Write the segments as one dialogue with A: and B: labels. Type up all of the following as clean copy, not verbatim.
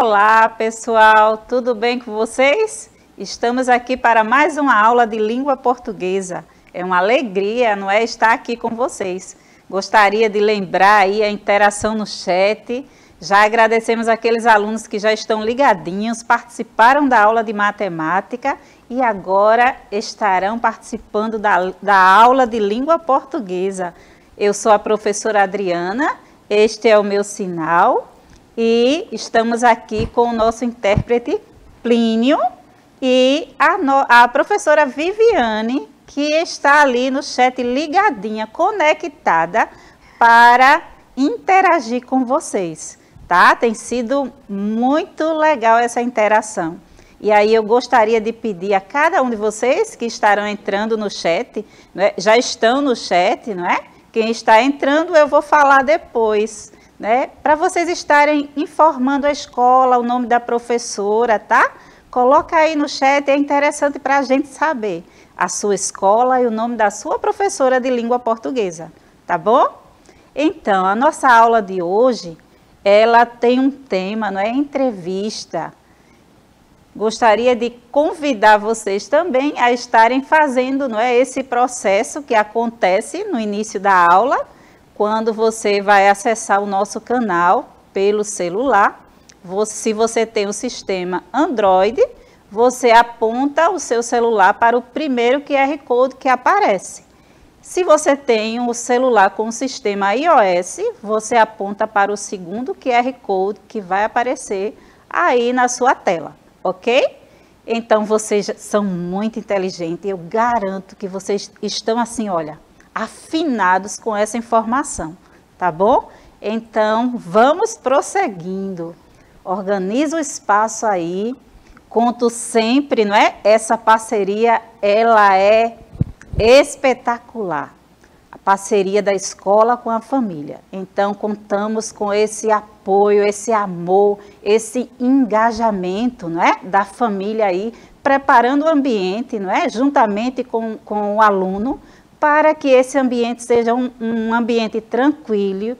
A: Olá, pessoal, tudo bem com vocês? Estamos aqui para mais uma aula de língua portuguesa. É uma alegria, não é, estar aqui com vocês. Gostaria de lembrar aí a interação no chat. Já agradecemos aqueles alunos que já estão ligadinhos, participaram da aula de matemática e agora estarão participando da aula de língua portuguesa. Eu sou a professora Adriana, este é o meu sinal. E estamos aqui com o nosso intérprete Plínio e a professora Viviane, que está ali no chat ligadinha, conectada para interagir com vocês, tá? Tem sido muito legal essa interação. E aí eu gostaria de pedir a cada um de vocês que estarão entrando no chat, né? Já estão no chat, não é? Quem está entrando eu vou falar depois, né? Para vocês estarem informando a escola, o nome da professora, tá? Coloca aí no chat, é interessante para a gente saber a sua escola e o nome da sua professora de língua portuguesa, tá bom? Então, a nossa aula de hoje, ela tem um tema, não é? Entrevista. Gostaria de convidar vocês também a estarem fazendo, não é? Esse processo que acontece no início da aula, quando você vai acessar o nosso canal pelo celular. Se você tem o sistema Android, você aponta o seu celular para o primeiro QR Code que aparece. Se você tem o celular com o sistema iOS, você aponta para o segundo QR Code que vai aparecer aí na sua tela, ok? Então, vocês são muito inteligentes, eu garanto que vocês estão assim, olha, afinados com essa informação, tá bom? Então, vamos prosseguindo. Organiza o espaço aí. Conto sempre, não é? Essa parceria, ela é espetacular. A parceria da escola com a família. Então, contamos com esse apoio, esse amor, esse engajamento, não é? Da família aí, preparando o ambiente, não é? Juntamente com o aluno, para que esse ambiente seja um ambiente tranquilo,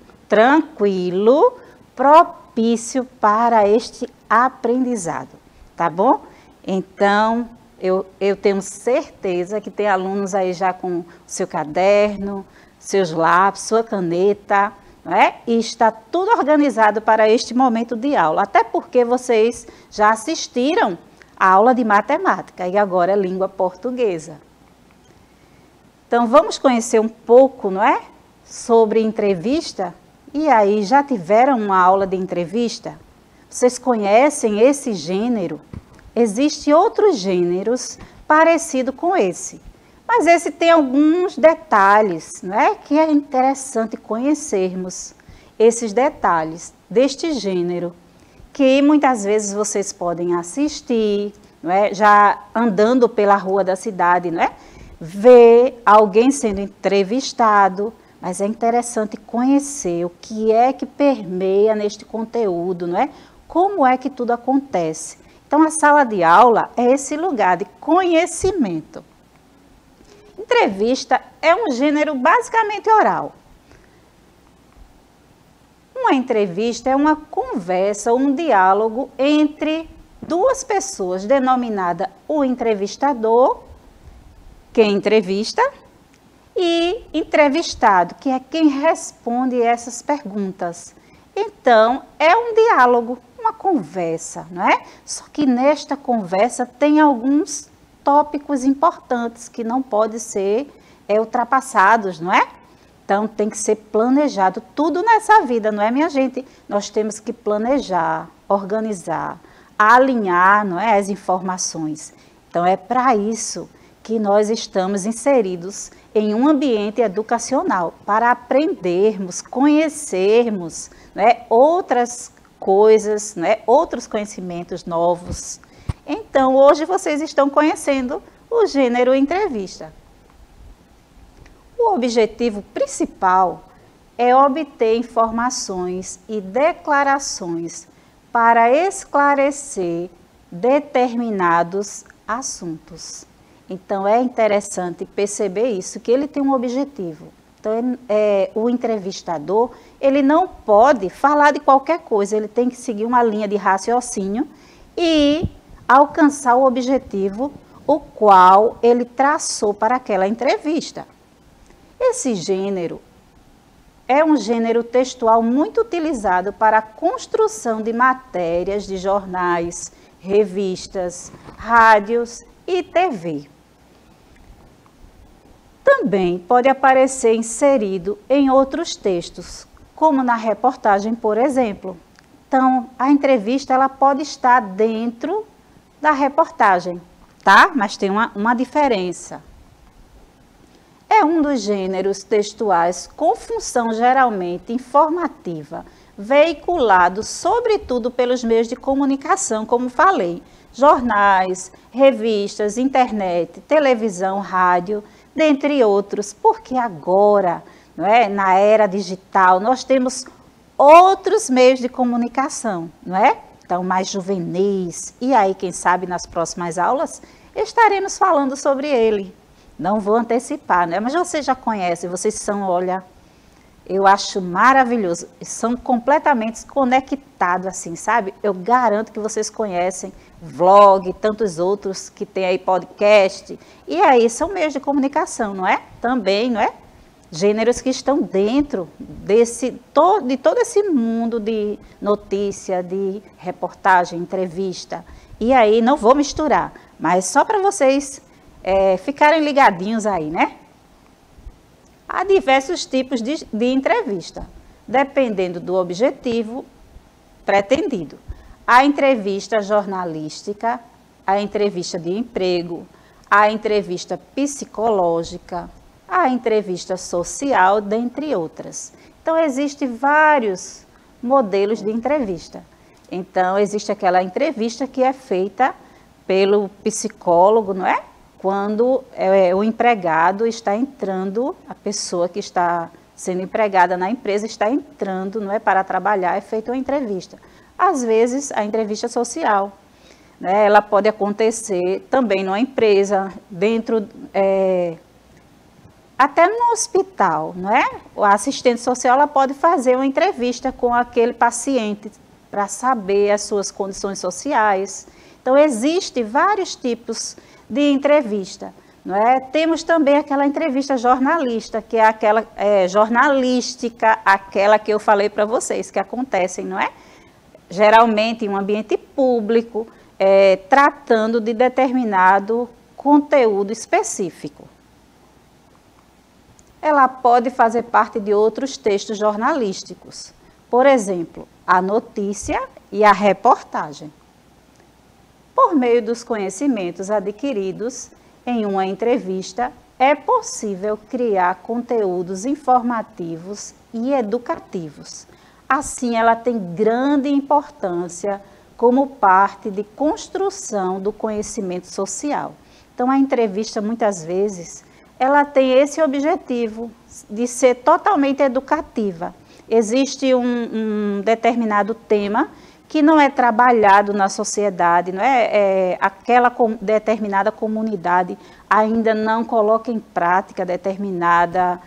A: propício para este aprendizado, tá bom? Então, eu tenho certeza que tem alunos aí já com seu caderno, seus lápis, sua caneta, não é? E está tudo organizado para este momento de aula, até porque vocês já assistiram a aula de matemática e agora é língua portuguesa. Então, vamos conhecer um pouco, não é? Sobre entrevista. E aí, já tiveram uma aula de entrevista? Vocês conhecem esse gênero? Existem outros gêneros parecidos com esse. Mas esse tem alguns detalhes, não é? Que é interessante conhecermos esses detalhes deste gênero. Que muitas vezes vocês podem assistir, não é? Já andando pela rua da cidade, não é? Ver alguém sendo entrevistado, mas é interessante conhecer o que é que permeia neste conteúdo, não é? Como é que tudo acontece. Então, a sala de aula é esse lugar de conhecimento. Entrevista é um gênero basicamente oral. Uma entrevista é uma conversa, um diálogo entre duas pessoas, denominada o entrevistador, quem entrevista, e entrevistado, que é quem responde essas perguntas. Então, é um diálogo, uma conversa, não é? Só que nesta conversa tem alguns tópicos importantes que não podem ser ultrapassados, não é? Então, tem que ser planejado tudo nessa vida, não é, minha gente? Nós temos que planejar, organizar, alinhar, não é, as informações. Então, é para isso que nós estamos inseridos em um ambiente educacional, para aprendermos, conhecermos, né, outras coisas, né, outros conhecimentos novos. Então, hoje vocês estão conhecendo o gênero entrevista. O objetivo principal é obter informações e declarações para esclarecer determinados assuntos. Então, é interessante perceber isso, que ele tem um objetivo. Então, o entrevistador, ele não pode falar de qualquer coisa, ele tem que seguir uma linha de raciocínio e alcançar o objetivo o qual ele traçou para aquela entrevista. Esse gênero é um gênero textual muito utilizado para a construção de matérias de jornais, revistas, rádios e TV. Também pode aparecer inserido em outros textos, como na reportagem, por exemplo. Então, a entrevista ela pode estar dentro da reportagem, tá? Mas tem uma diferença. É um dos gêneros textuais com função geralmente informativa, veiculado sobretudo pelos meios de comunicação, como falei, jornais, revistas, internet, televisão, rádio, dentre outros, porque agora, não é, na era digital, nós temos outros meios de comunicação, não é? Então, mais juvenis, e aí, quem sabe, nas próximas aulas, estaremos falando sobre ele. Não vou antecipar, né? Mas vocês já conhecem, vocês são, olha, eu acho maravilhoso, são completamente conectados assim, sabe? Eu garanto que vocês conhecem vlog, tantos outros que tem aí podcast, e aí são meios de comunicação, não é? Também, não é? Gêneros que estão dentro de todo esse mundo de notícia, de reportagem, entrevista. E aí não vou misturar, mas só para vocês ficarem ligadinhos aí, né? Há diversos tipos de entrevista, dependendo do objetivo pretendido. A entrevista jornalística, a entrevista de emprego, a entrevista psicológica, a entrevista social, dentre outras. Então, existem vários modelos de entrevista. Então, existe aquela entrevista que é feita pelo psicólogo, não é? Quando o empregado está entrando, a pessoa que está sendo empregada na empresa está entrando, não é, para trabalhar, é feita uma entrevista. Às vezes, a entrevista social, né, ela pode acontecer também numa empresa, dentro, até no hospital, não é? A assistente social ela pode fazer uma entrevista com aquele paciente para saber as suas condições sociais. Então, existem vários tipos de entrevista, não é? Temos também aquela entrevista jornalista, que é aquela jornalística, aquela que eu falei para vocês, que acontecem, não é? Geralmente em um ambiente público, tratando de determinado conteúdo específico. Ela pode fazer parte de outros textos jornalísticos, por exemplo, a notícia e a reportagem. Por meio dos conhecimentos adquiridos em uma entrevista, é possível criar conteúdos informativos e educativos. Assim, ela tem grande importância como parte de construção do conhecimento social. Então, a entrevista, muitas vezes, ela tem esse objetivo de ser totalmente educativa. Existe um determinado tema que não é trabalhado na sociedade, não é? Aquela determinada comunidade ainda não coloca em prática determinada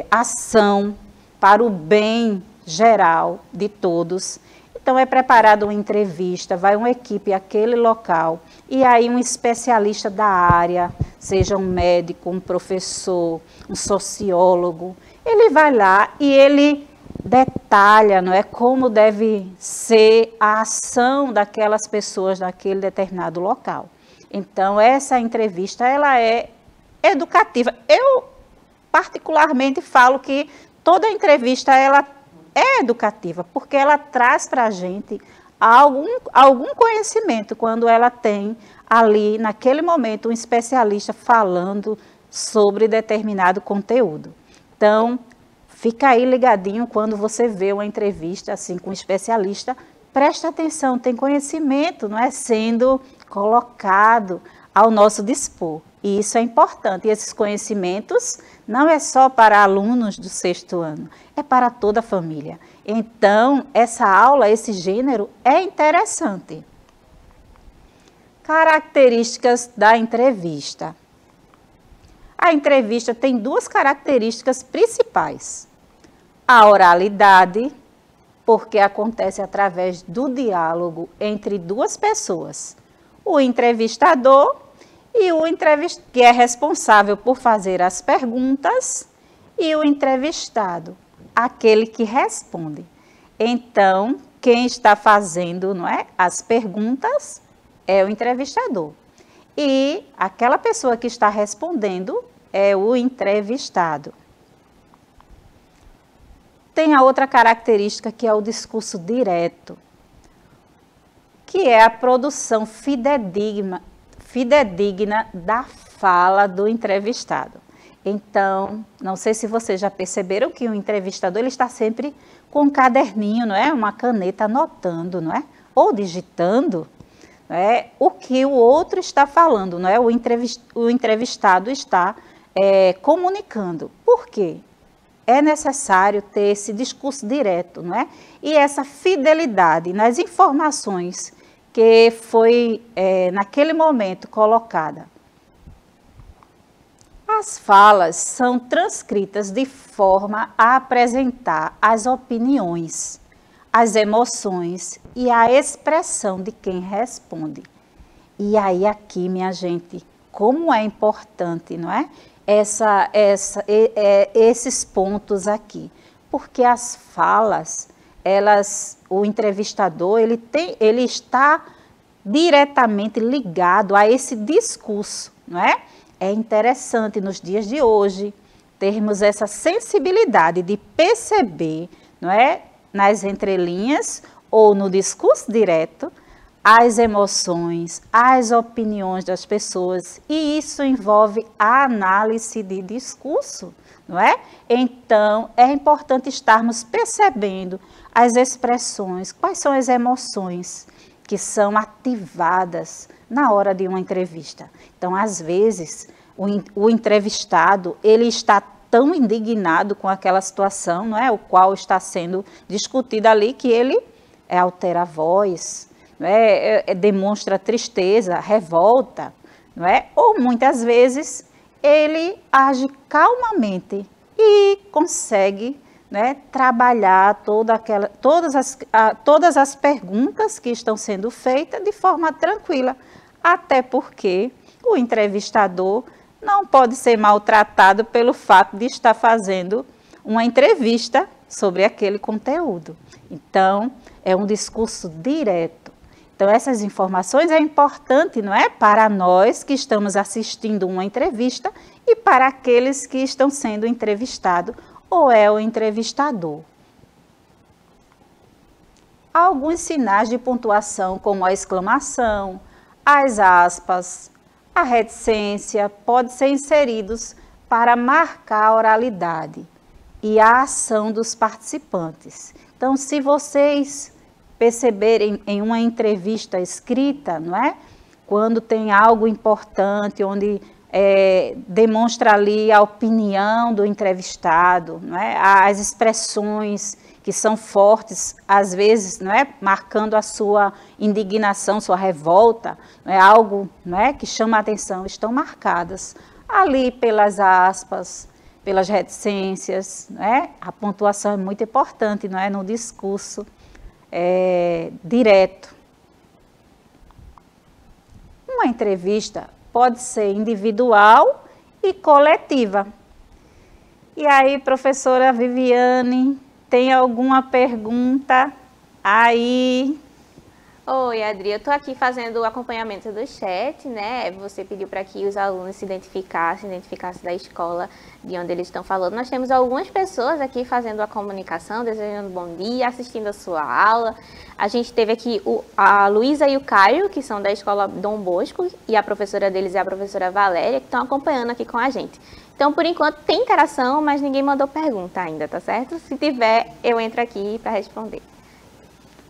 A: ação para o bem geral de todos. Então, é preparada uma entrevista, vai uma equipe àquele local, e aí um especialista da área, seja um médico, um professor, um sociólogo, ele vai lá e ele detalha, não é, como deve ser a ação daquelas pessoas naquele determinado local. Então, essa entrevista, ela é educativa. Eu, particularmente, falo que toda entrevista, ela é educativa, porque ela traz para a gente algum conhecimento, quando ela tem ali, naquele momento, um especialista falando sobre determinado conteúdo. Então, fica aí ligadinho quando você vê uma entrevista assim com um especialista, presta atenção, tem conhecimento, não é, sendo colocado ao nosso dispor. E isso é importante. E esses conhecimentos não é só para alunos do 6º ano, é para toda a família. Então, essa aula, esse gênero é interessante. Características da entrevista. A entrevista tem duas características principais. A oralidade, porque acontece através do diálogo entre duas pessoas. O entrevistador e o que é responsável por fazer as perguntas, e o entrevistado, aquele que responde. Então, quem está fazendo, não é, as perguntas é o entrevistador. E aquela pessoa que está respondendo é o entrevistado. Tem a outra característica que é o discurso direto, que é a produção fidedigna da fala do entrevistado. Então, não sei se vocês já perceberam que o entrevistador ele está sempre com um caderninho, não é? Uma caneta anotando, não é? Ou digitando, não é? O que o outro está falando, não é? O entrevistado está comunicando. Por quê? É necessário ter esse discurso direto, não é? E essa fidelidade nas informações que foi naquele momento colocada. As falas são transcritas de forma a apresentar as opiniões, as emoções e a expressão de quem responde. E aí aqui, minha gente, como é importante, não é? Esses pontos aqui, porque as falas, o entrevistador, ele está diretamente ligado a esse discurso, não é? É interessante nos dias de hoje termos essa sensibilidade de perceber, não é, nas entrelinhas ou no discurso direto, as emoções, as opiniões das pessoas, e isso envolve a análise de discurso, não é? Então, é importante estarmos percebendo as expressões, quais são as emoções que são ativadas na hora de uma entrevista. Então, às vezes, o entrevistado, ele está tão indignado com aquela situação, não é? O qual está sendo discutida ali, que ele altera a voz, não é? Demonstra tristeza, revolta, não é? Ou muitas vezes ele age calmamente e consegue, né, trabalhar todas as perguntas que estão sendo feitas de forma tranquila, até porque o entrevistador não pode ser maltratado pelo fato de estar fazendo uma entrevista sobre aquele conteúdo. Então, é um discurso direto. Então, essas informações é importante, não é? Para nós que estamos assistindo uma entrevista e para aqueles que estão sendo entrevistados ou é o entrevistador. Há alguns sinais de pontuação, como a exclamação, as aspas, a reticência, podem ser inseridos para marcar a oralidade e a ação dos participantes. Então, se vocês perceberem em uma entrevista escrita, não é? Quando tem algo importante, onde demonstra ali a opinião do entrevistado, não é? As expressões que são fortes, às vezes, não é? Marcando a sua indignação, sua revolta, não é? Algo, não é? Que chama a atenção, estão marcadas ali pelas aspas, pelas reticências, não é? A pontuação é muito importante, não é? No discurso direto. Uma entrevista pode ser individual e coletiva. E aí, professora Viviane, tem alguma pergunta aí?
B: Oi, Adri, eu estou aqui fazendo o acompanhamento do chat, né? Você pediu para que os alunos se identificassem da escola de onde eles estão falando. Nós temos algumas pessoas aqui fazendo a comunicação, desejando bom dia, assistindo a sua aula. A gente teve aqui a Luísa e o Caio, que são da escola Dom Bosco, e a professora deles é a professora Valéria, que estão acompanhando aqui com a gente. Então, por enquanto, tem interação, mas ninguém mandou pergunta ainda, tá certo? Se tiver, eu entro aqui para responder.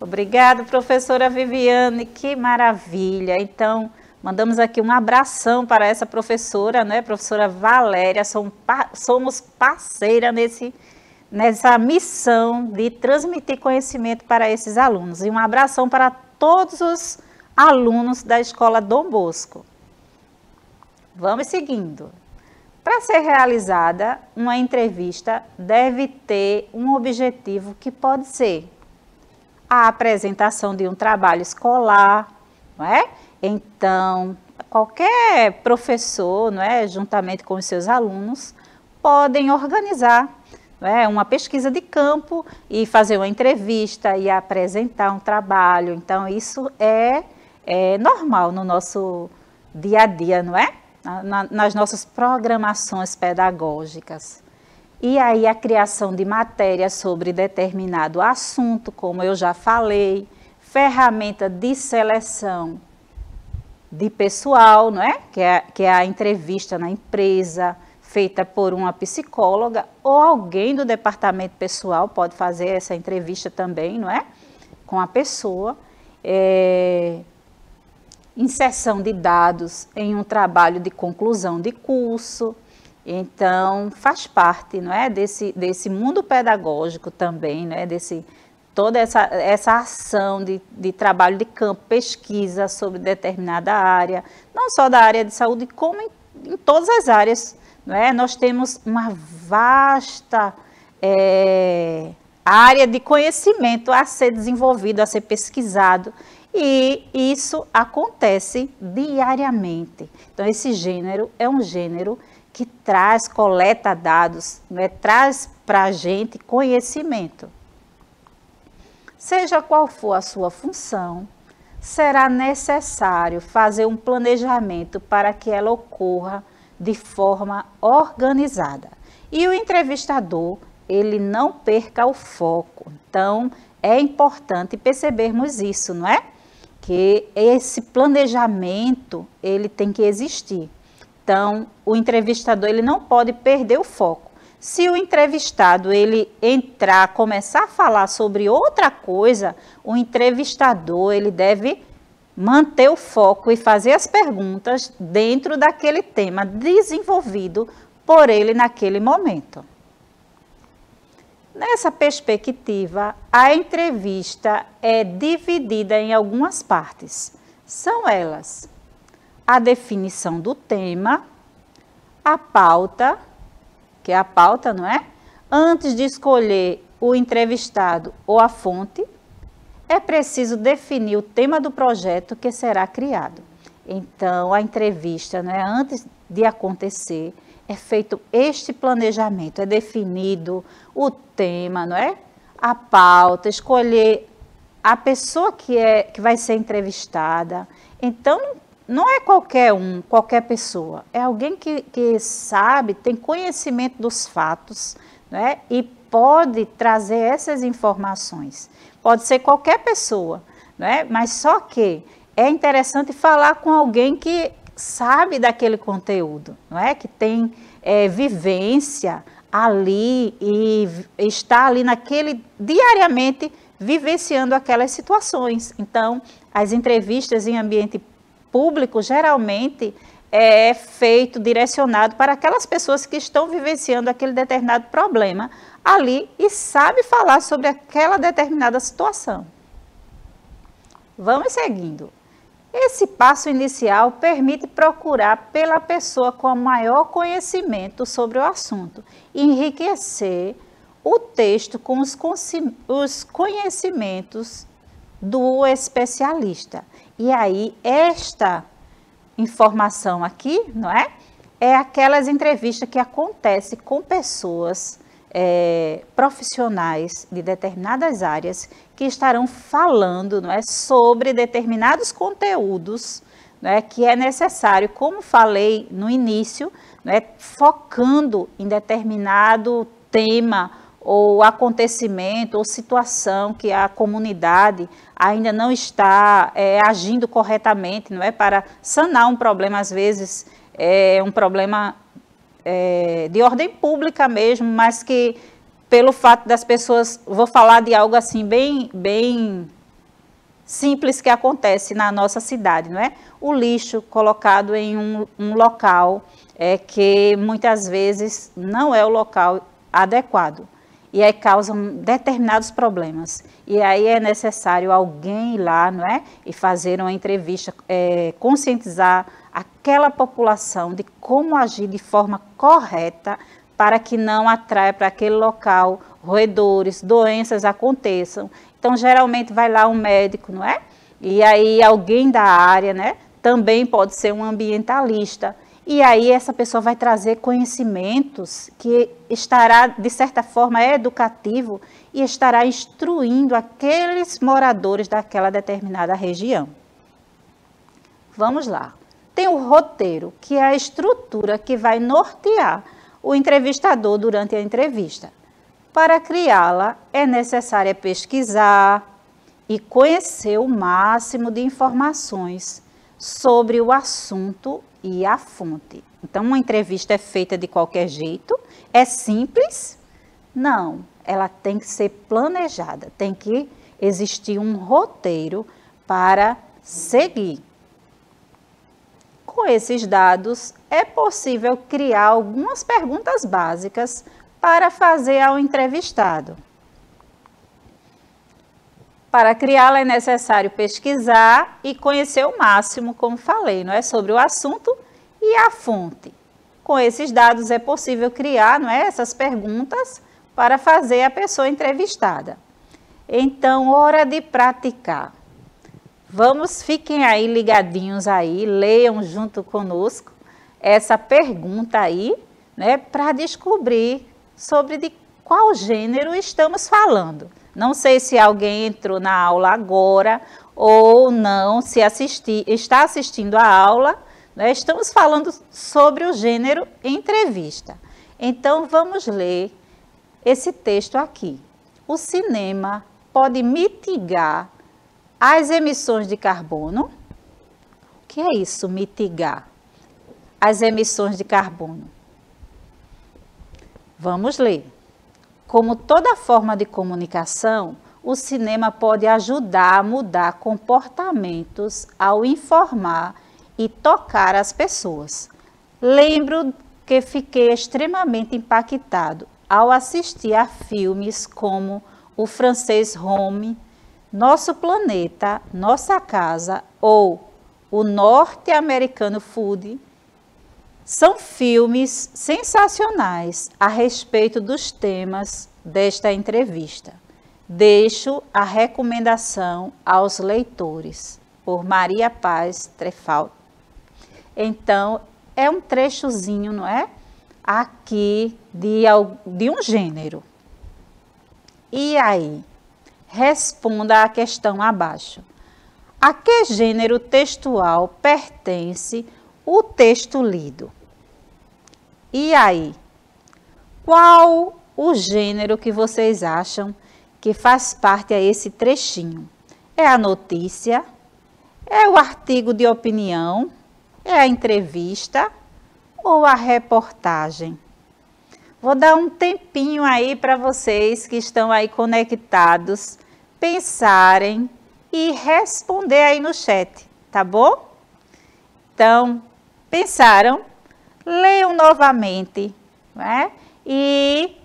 A: Obrigada, professora Viviane, que maravilha. Então, mandamos aqui um abração para essa professora, né? Professora Valéria, somos parceira nessa missão de transmitir conhecimento para esses alunos. E um abração para todos os alunos da Escola Dom Bosco. Vamos seguindo. Para Para ser realizada, uma entrevista deve ter um objetivo que pode ser a apresentação de um trabalho escolar, não é? Então, qualquer professor, não é, juntamente com os seus alunos, podem organizar, não é, uma pesquisa de campo e fazer uma entrevista e apresentar um trabalho. Então, isso é normal no nosso dia a dia, não é? Nas nossas programações pedagógicas. E aí a criação de matérias sobre determinado assunto, como eu já falei, ferramenta de seleção de pessoal, não é? Que é a entrevista na empresa, feita por uma psicóloga ou alguém do departamento pessoal pode fazer essa entrevista também, não é? Com a pessoa. Inserção de dados em um trabalho de conclusão de curso. Então, faz parte, não é, desse mundo pedagógico também, não é, toda essa ação de trabalho de campo, pesquisa sobre determinada área, não só da área de saúde, como em todas as áreas, não é? Nós temos uma vasta área de conhecimento a ser desenvolvido, a ser pesquisado, e isso acontece diariamente. Então, esse gênero é um gênero que coleta dados, né, traz para a gente conhecimento. Seja qual for a sua função, será necessário fazer um planejamento para que ela ocorra de forma organizada. E o entrevistador, ele não perca o foco. Então, é importante percebermos isso, não é? Que esse planejamento, ele tem que existir. Então, o entrevistador, ele não pode perder o foco. Se o entrevistado, ele começar a falar sobre outra coisa, o entrevistador, ele deve manter o foco e fazer as perguntas dentro daquele tema desenvolvido por ele naquele momento. Nessa perspectiva, a entrevista é dividida em algumas partes. São elas: a definição do tema, a pauta, que é a pauta, não é? Antes de escolher o entrevistado ou a fonte, é preciso definir o tema do projeto que será criado. Então, a entrevista, não é? Antes de acontecer, é feito este planejamento, é definido o tema, não é? A pauta, escolher a pessoa que vai ser entrevistada. Então, não é qualquer pessoa, é alguém que sabe, tem conhecimento dos fatos, não é? E pode trazer essas informações. Pode ser qualquer pessoa, não é? Mas só que é interessante falar com alguém que sabe daquele conteúdo, não é? Que tem vivência ali e está ali diariamente vivenciando aquelas situações. Então, as entrevistas em ambiente público geralmente é feito, direcionado para aquelas pessoas que estão vivenciando aquele determinado problema ali e sabe falar sobre aquela determinada situação. Vamos seguindo. Esse passo inicial permite procurar pela pessoa com maior conhecimento sobre o assunto e enriquecer o texto com os conhecimentos do especialista. E aí, esta informação aqui, não é? É aquelas entrevistas que acontecem com pessoas profissionais de determinadas áreas que estarão falando, não é, sobre determinados conteúdos, não é, que é necessário, como falei no início, não é, focando em determinado tema ou acontecimento ou situação que a comunidade ainda não está agindo corretamente, não é, para sanar um problema, às vezes um problema de ordem pública mesmo, mas que pelo fato das pessoas, vou falar de algo assim bem simples que acontece na nossa cidade, não é? O lixo colocado em um local que muitas vezes não é o local adequado. e aí causam determinados problemas. E aí é necessário alguém ir lá, não é? E fazer uma entrevista, conscientizar aquela população de como agir de forma correta para que não atraia para aquele local roedores, doenças aconteçam. Então, geralmente vai lá um médico, não é? E aí alguém da área, né? Também pode ser um ambientalista. E aí essa pessoa vai trazer conhecimentos que estará, de certa forma, educativo e estará instruindo aqueles moradores daquela determinada região. Vamos lá. Tem o roteiro, que é a estrutura que vai nortear o entrevistador durante a entrevista. Para criá-la, é necessário pesquisar e conhecer o máximo de informações sobre o assunto e a fonte. Então, uma entrevista é feita de qualquer jeito? É simples? Não, ela tem que ser planejada, tem que existir um roteiro para seguir. Com esses dados, é possível criar algumas perguntas básicas para fazer ao entrevistado. Para criá-la é necessário pesquisar e conhecer o máximo, como falei, não é, sobre o assunto e a fonte. Com esses dados é possível criar, não é, essas perguntas para fazer a pessoa entrevistada. Então, hora de praticar. Fiquem aí ligadinhos aí, leiam junto conosco essa pergunta aí, né, para descobrir sobre de qual gênero estamos falando. Não sei se alguém entrou na aula agora ou não, se está assistindo a aula, né? Estamos falando sobre o gênero entrevista. Então, vamos ler esse texto aqui. O cinema pode mitigar as emissões de carbono. O que é isso, mitigar as emissões de carbono? Vamos ler. Como toda forma de comunicação, o cinema pode ajudar a mudar comportamentos ao informar e tocar as pessoas. Lembro que fiquei extremamente impactado ao assistir a filmes como O Francês Home, Nosso Planeta, Nossa Casa ou O Norte-Americano Food. São filmes sensacionais a respeito dos temas desta entrevista. Deixo a recomendação aos leitores, por Maria Paz Trefalt. Então, é um trechozinho, não é? Aqui de um gênero. E aí? Responda à questão abaixo. A que gênero textual pertence o texto lido? E aí, qual o gênero que vocês acham que faz parte a esse trechinho? É a notícia? É o artigo de opinião? É a entrevista? Ou a reportagem? Vou dar um tempinho aí para vocês que estão aí conectados, pensarem e responder aí no chat, tá bom? Então, pensaram? Leiam novamente, né? E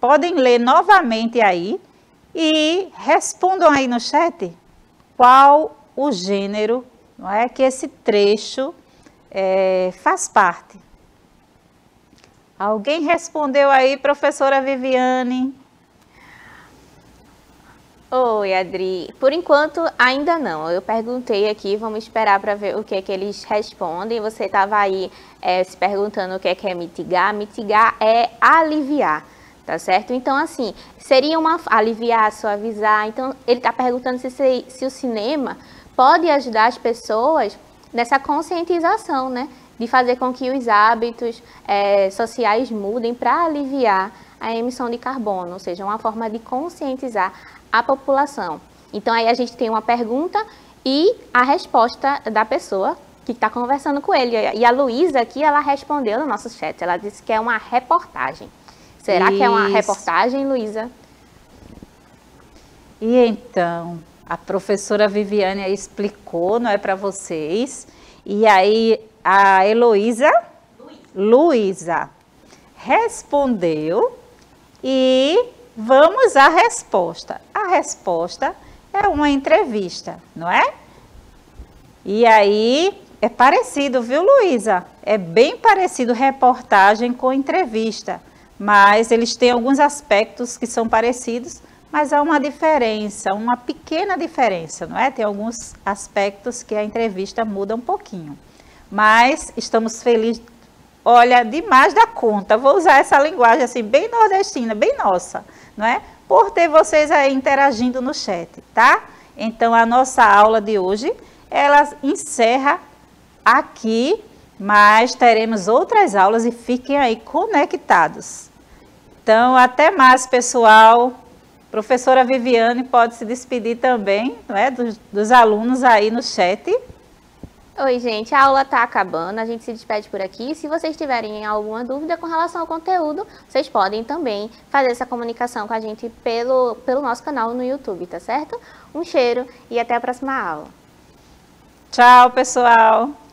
A: podem ler novamente aí e respondam aí no chat qual o gênero, não é, que esse trecho faz parte. Alguém respondeu aí, professora Viviane?
B: Oi, Adri. Por enquanto, ainda não. Eu perguntei aqui, vamos esperar para ver o que é que eles respondem. Você estava aí se perguntando o que é mitigar. Mitigar é aliviar, tá certo? Então, assim, seria aliviar, suavizar. Então, ele está perguntando se o cinema pode ajudar as pessoas nessa conscientização, né? De fazer com que os hábitos sociais mudem para aliviar a emissão de carbono, ou seja, uma forma de conscientizar a população. Então, aí a gente tem uma pergunta e a resposta da pessoa que está conversando com ele. E a Luísa aqui, ela respondeu no nosso chat, ela disse que é uma reportagem. Será que é uma reportagem, Luísa?
A: E então, a professora Viviane aí explicou, não é, para vocês. E aí, a Heloísa, Luísa, respondeu e vamos à resposta. A resposta é uma entrevista, não é? E aí é parecido, viu, Luísa? É bem parecido reportagem com entrevista, mas eles têm alguns aspectos que são parecidos, mas há uma diferença, uma pequena diferença, não é? Tem alguns aspectos que a entrevista muda um pouquinho. Mas estamos felizes, olha, demais da conta. Vou usar essa linguagem assim, bem nordestina, bem nossa, não é? Por ter vocês aí interagindo no chat, tá? Então, a nossa aula de hoje, ela encerra aqui, mas teremos outras aulas e fiquem aí conectados. Então, até mais, pessoal. Professora Viviane pode se despedir também, não é? Dos alunos aí no chat.
B: Oi, gente, a aula está acabando, a gente se despede por aqui. Se vocês tiverem alguma dúvida com relação ao conteúdo, vocês podem também fazer essa comunicação com a gente pelo nosso canal no YouTube, tá certo? Um cheiro e até a próxima aula.
A: Tchau, pessoal!